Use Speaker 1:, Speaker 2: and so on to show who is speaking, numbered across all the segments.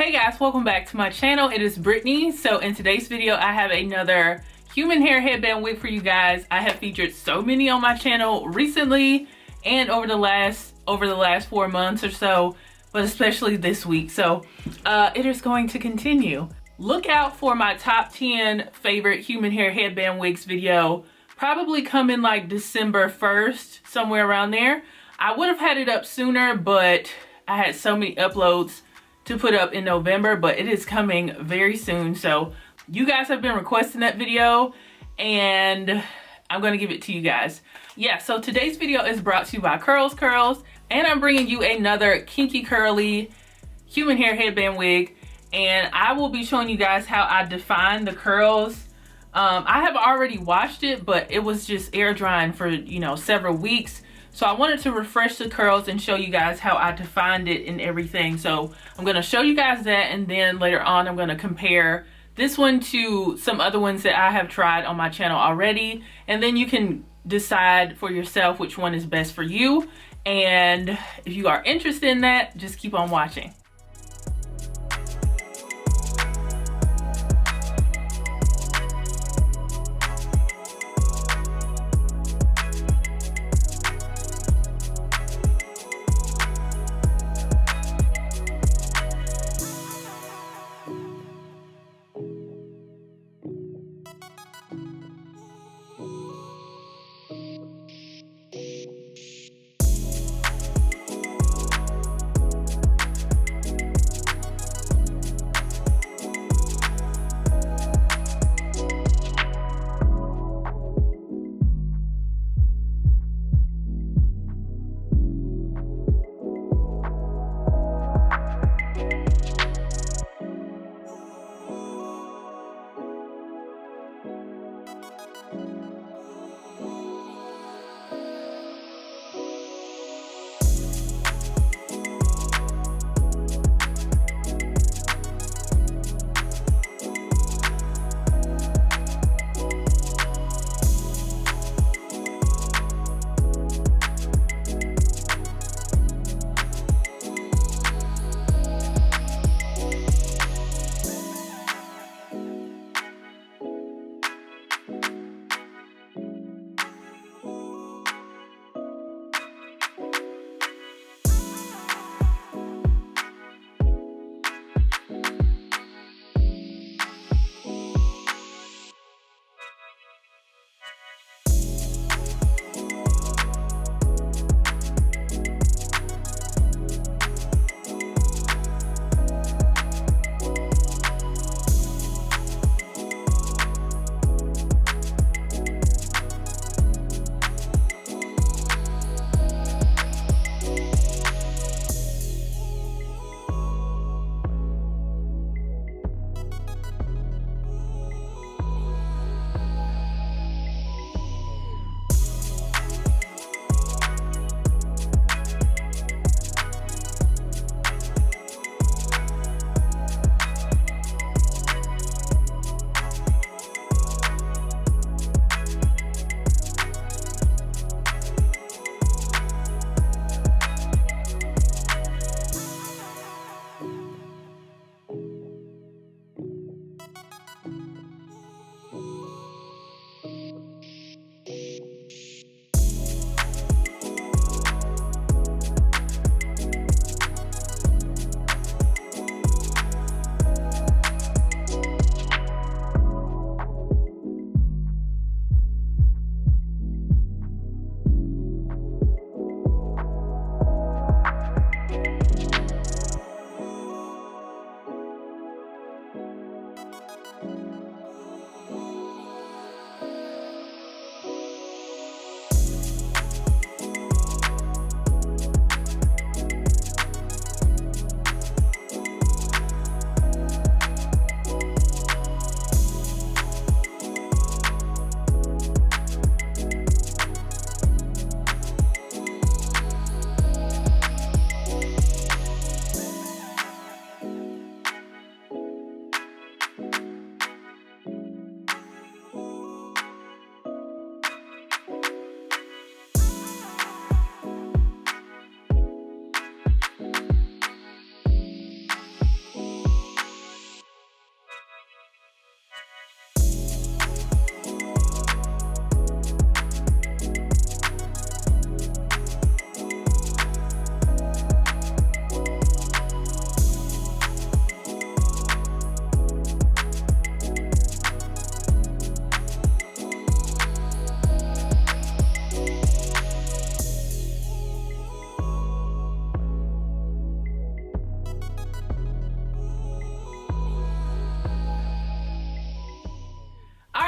Speaker 1: Hey guys, welcome back to my channel. It is Brittany. So in today's video, I have another human hair headband wig for you guys. I have featured so many on my channel recently and over the last 4 months or so, but especially this week. So it is going to continue. Look out for my top 10 favorite human hair headband wigs video, probably coming like December 1st, somewhere around there. I would have had it up sooner, but I had so many uploads to put up in November, but it is coming very soon. So you guys have been requesting that video and I'm gonna give it to you guys. Yeah, so today's video is brought to you by CurlsCurls, and I'm bringing you another kinky curly human hair headband wig, and I will be showing you guys how I define the curls. I have already washed it, but it was just air drying for, you know, several weeks. So I wanted to refresh the curls and show you guys how I defined it and everything. So I'm gonna show you guys that, and then later on I'm gonna compare this one to some other ones that I have tried on my channel already. And then you can decide for yourself which one is best for you. And if you are interested in that, just keep on watching.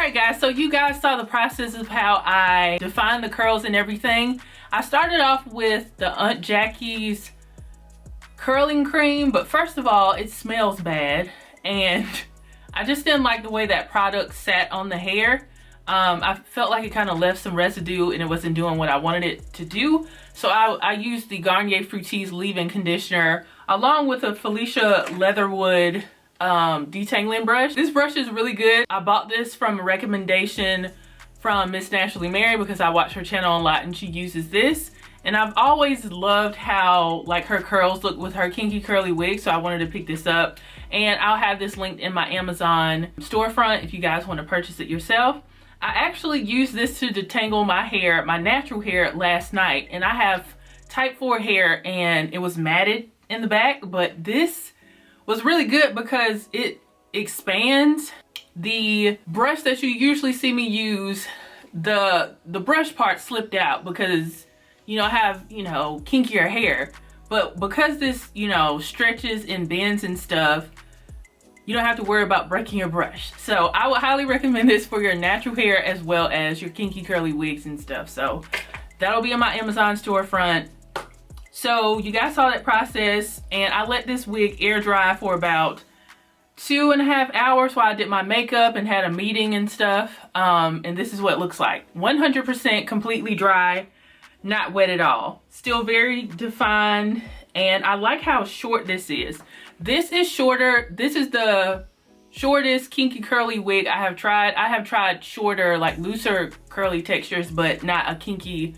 Speaker 1: Alright guys, so you guys saw the process of how I defined the curls and everything. I started off with the Aunt Jackie's curling cream, but first of all, it smells bad and I just didn't like the way that product sat on the hair. I felt like it kind of left some residue and it wasn't doing what I wanted it to do. So I used the Garnier Frutis leave-in conditioner along with a Felicia Leatherwood detangling brush. This brush is really good. I bought this from a recommendation from Miss Naturally Mary because I watch her channel a lot and she uses this. And I've always loved how like her curls look with her kinky curly wig, so I wanted to pick this up. And I'll have this linked in my Amazon storefront if you guys want to purchase it yourself. I actually used this to detangle my hair, my natural hair, last night. And I have type 4 hair and it was matted in the back, but this was really good because it expands. The brush that you usually see me use, the brush part slipped out because, you know, I have, you know, kinkier hair. But because this, you know, stretches and bends and stuff, you don't have to worry about breaking your brush. So I would highly recommend this for your natural hair as well as your kinky curly wigs and stuff. So that'll be in my Amazon storefront. So you guys saw that process, and I let this wig air dry for about 2.5 hours while I did my makeup and had a meeting and stuff. And this is what it looks like. 100% completely dry, not wet at all. Still very defined, and I like how short this is. This is shorter. This is the shortest kinky curly wig I have tried. I have tried shorter, like looser curly textures, but not a kinky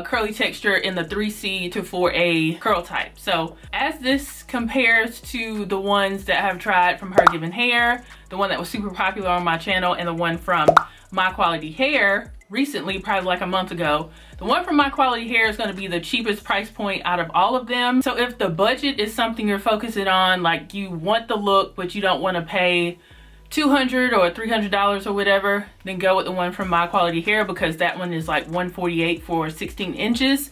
Speaker 1: curly texture in the 3C to 4A curl type. So as this compares to the ones that I have tried from Her Given Hair, the one that was super popular on my channel, and the one from My Quality Hair recently, probably like a month ago, the one from My Quality Hair is going to be the cheapest price point out of all of them. So if the budget is something you're focusing on, like you want the look but you don't want to pay $200 or $300 or whatever, then go with the one from My Quality Hair because that one is like $148 for 16 inches.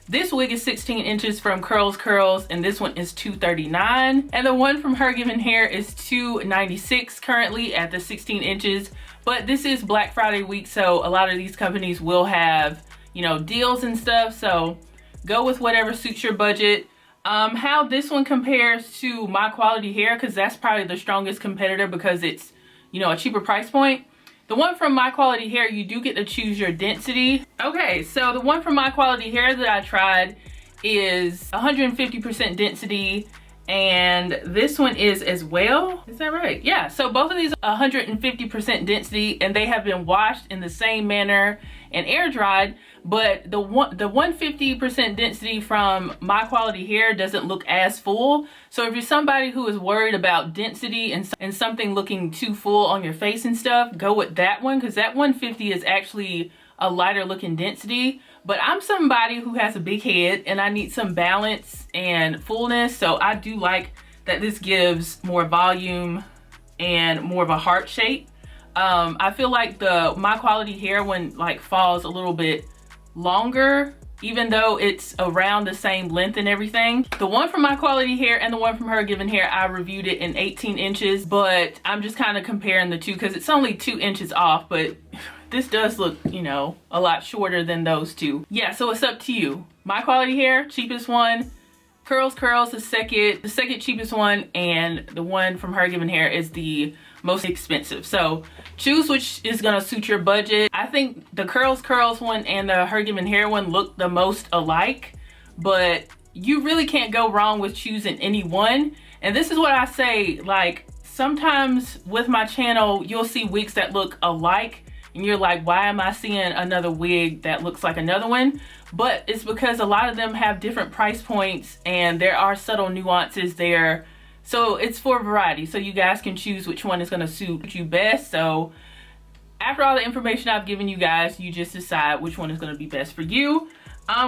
Speaker 1: This wig is 16 inches from CurlsCurls, and this one is $239. And the one from Her Given Hair is $296 currently at the 16 inches. But this is Black Friday week, so a lot of these companies will have, you know, deals and stuff. So go with whatever suits your budget. How this one compares to My Quality Hair, because that's probably the strongest competitor because it's, you know, a cheaper price point. The one from My Quality Hair, you do get to choose your density. Okay, so the one from My Quality Hair that I tried is 150% density, and this one is as well. Is that right? Yeah, so both of these are 150% density, and they have been washed in the same manner and air dried. But the 150% density from My Quality Hair doesn't look as full. So if you're somebody who is worried about density and something looking too full on your face and stuff, go with that one, because that 150 is actually a lighter looking density. But I'm somebody who has a big head and I need some balance and fullness. So I do like that this gives more volume and more of a heart shape. I feel like the My Quality Hair one like falls a little bit longer, even though it's around the same length and everything. The one from My Quality Hair and the one from Her Given Hair, I reviewed it in 18 inches, but I'm just kind of comparing the two because it's only 2 inches off, but this does look, you know, a lot shorter than those two. Yeah, so it's up to you. My Quality Hair, cheapest one. CurlsCurls, the second cheapest one, and the one from Her Given Hair is the most expensive. So choose which is gonna suit your budget. I think the CurlsCurls one and the Her Given Hair one look the most alike, but you really can't go wrong with choosing any one. And this is what I say, like sometimes with my channel, you'll see wigs that look alike and you're like, why am I seeing another wig that looks like another one? But it's because a lot of them have different price points and there are subtle nuances there. So it's for variety. So you guys can choose which one is gonna suit you best. So after all the information I've given you guys, you just decide which one is gonna be best for you.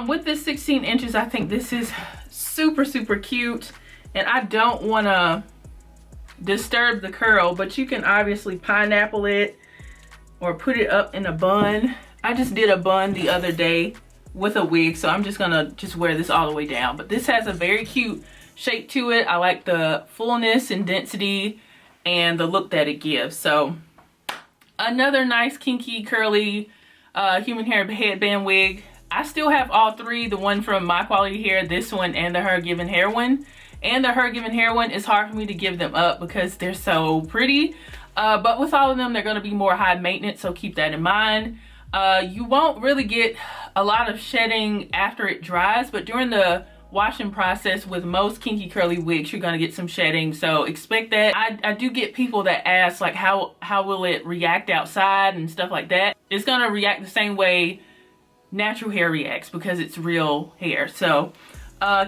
Speaker 1: With this 16 inches, I think this is super, super cute. And I don't wanna disturb the curl, but you can obviously pineapple it or put it up in a bun. I just did a bun the other day with a wig, so I'm just gonna wear this all the way down. But this has a very cute shape to it. I like the fullness and density and the look that it gives. So Another nice kinky curly human hair headband wig. I still have all three, the one from My Quality Hair, this one, and the Her Given Hair one. And the Her Given Hair one, it's hard for me to give them up because they're so pretty. But with all of them, they're going to be more high maintenance, so keep that in mind. You won't really get a lot of shedding after it dries, but during the washing process with most kinky curly wigs, you're going to get some shedding, so expect that. I do get people that ask like how will it react outside and stuff like that. It's going to react the same way natural hair reacts because it's real hair, so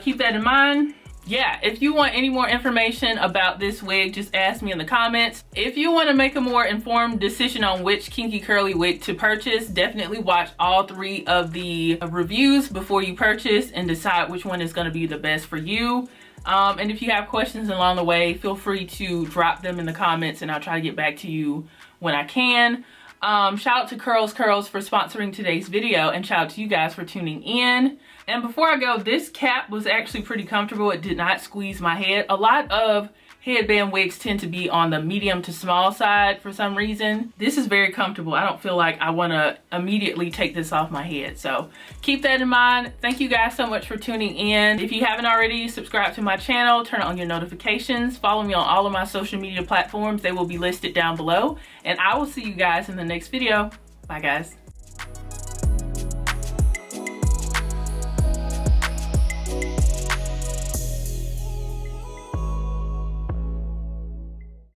Speaker 1: keep that in mind. Yeah, if you want any more information about this wig, just ask me in the comments. If you want to make a more informed decision on which kinky curly wig to purchase, definitely watch all three of the reviews before you purchase and decide which one is going to be the best for you. And if you have questions along the way, feel free to drop them in the comments and I'll try to get back to you when I can. Shout out to CurlsCurls for sponsoring today's video, and shout out to you guys for tuning in. And before I go, this cap was actually pretty comfortable. It did not squeeze my head. A lot of headband wigs tend to be on the medium to small side for some reason. This is very comfortable. I don't feel like I want to immediately take this off my head. So keep that in mind. Thank you guys so much for tuning in. If you haven't already, subscribe to my channel, turn on your notifications, follow me on all of my social media platforms. They will be listed down below. And I will see you guys in the next video. Bye guys.